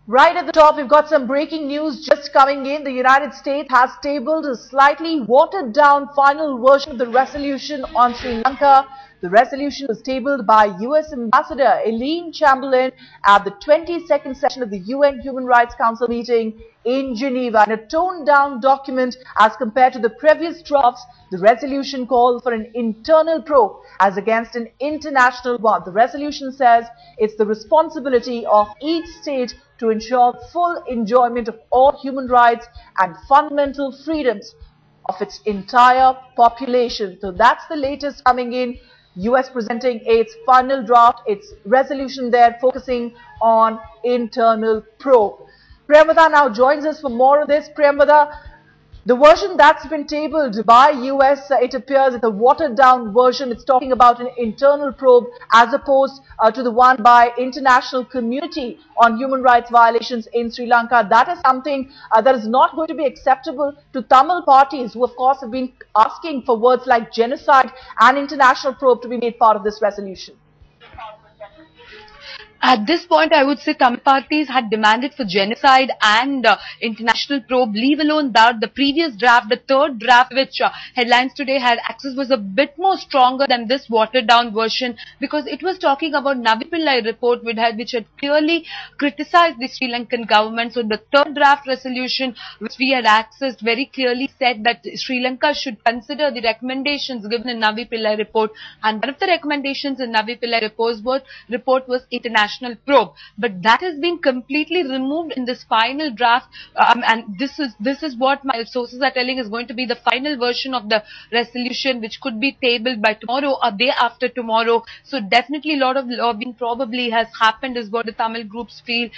Right at the top, we've got some breaking news just coming in. The United States has tabled a slightly watered down final version of the resolution on Sri Lanka. The resolution was tabled by US Ambassador Elaine Chamberlain at the 22nd session of the UN Human Rights Council meeting in Geneva. In a toned down document as compared to the previous drafts, the resolution called for an internal probe as against an international one. The resolution says it's the responsibility of each state to ensure full enjoyment of all human rights and fundamental freedoms of its entire population. So that's the latest coming in. US presenting its final draft, its resolution there focusing on internal probe. Priyamvada now joins us for more of this. Priyamvada, the version that's been tabled by US, it appears it's a watered down version. It's talking about an internal probe as opposed to the one by international community on human rights violations in Sri Lanka. That is something that is not going to be acceptable to Tamil parties who of course have been asking for words like genocide and international probe to be made part of this resolution. At this point, I would say Tamil parties had demanded for genocide and international probe, leave alone that the previous draft, the third draft which Headlines Today had access, was a bit more stronger than this watered down version, because it was talking about Navi Pillai report which had clearly criticized the Sri Lankan government. So the third draft resolution which we had accessed very clearly said that Sri Lanka should consider the recommendations given in Navi Pillai report, and one of the recommendations in Navi Pillai report was international probe, but that has been completely removed in this final draft, and this is what my sources are telling is going to be the final version of the resolution, which could be tabled by tomorrow or day after tomorrow. So definitely a lot of lobbying probably has happened is what the Tamil groups feel.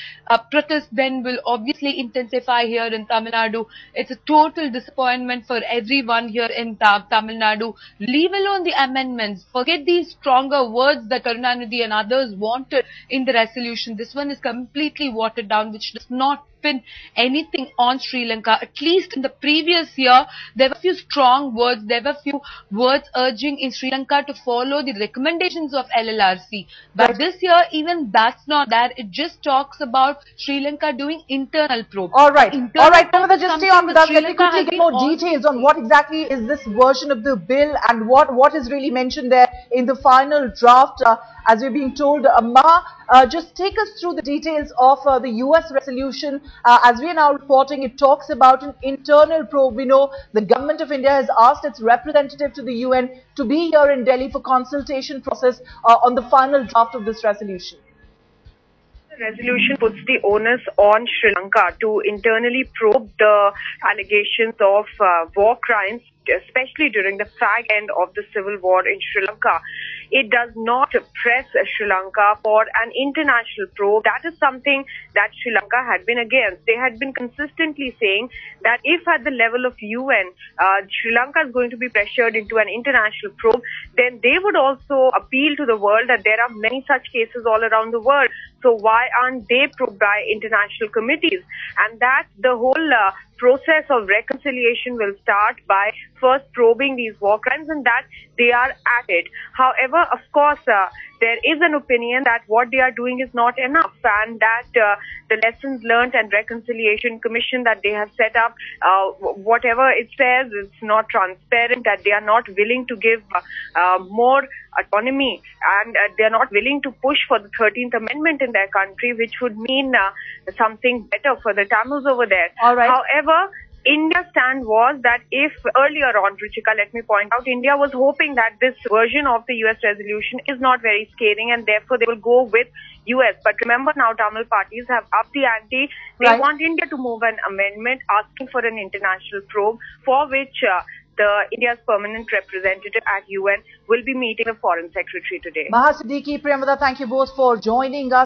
Protest then will obviously intensify here in Tamil Nadu. It's a total disappointment for everyone here in Tamil Nadu. Leave alone the amendments, forget these stronger words that Karunanidhi and others wanted in the resolution. This one is completely watered down, which does not pin anything on Sri Lanka. At least in the previous year, there were a few strong words, there were a few words urging in Sri Lanka to follow the recommendations of LLRC. But this year, even that's not there. It just talks about Sri Lanka doing internal probe. All right, Priyamvada, just stay on with us. Let me quickly get more details on what exactly is this version of the bill and what is really mentioned there in the final draft. As we're being told, Maha, just take us through the details of the US resolution. As we are now reporting, it talks about an internal probe. We know the government of India has asked its representative to the UN to be here in Delhi for consultation process on the final draft of this resolution. The resolution puts the onus on Sri Lanka to internally probe the allegations of war crimes, especially during the fag end of the civil war in Sri Lanka. It does not press Sri Lanka for an international probe. That is something that Sri Lanka had been against. They had been consistently saying that if at the level of UN, Sri Lanka is going to be pressured into an international probe, then they would also appeal to the world that there are many such cases all around the world. So why aren't they probed by international committees? And that the whole process of reconciliation will start by first probing these war crimes, and that they are at it. However, of course, there is an opinion that what they are doing is not enough, and that the lessons learned and reconciliation commission that they have set up, whatever it says, it's not transparent, that they are not willing to give more autonomy, and they are not willing to push for the 13th Amendment in their country, which would mean something better for the Tamils over there. All right. However, India's stand was that if earlier on, Ruchika, let me point out, India was hoping that this version of the US resolution is not very scathing and therefore they will go with US. But remember now, Tamil parties have upped the ante. They want India to move an amendment asking for an international probe, for which the India's permanent representative at UN will be meeting the Foreign Secretary today. Maha Siddiqui, Priyamvada, thank you both for joining us.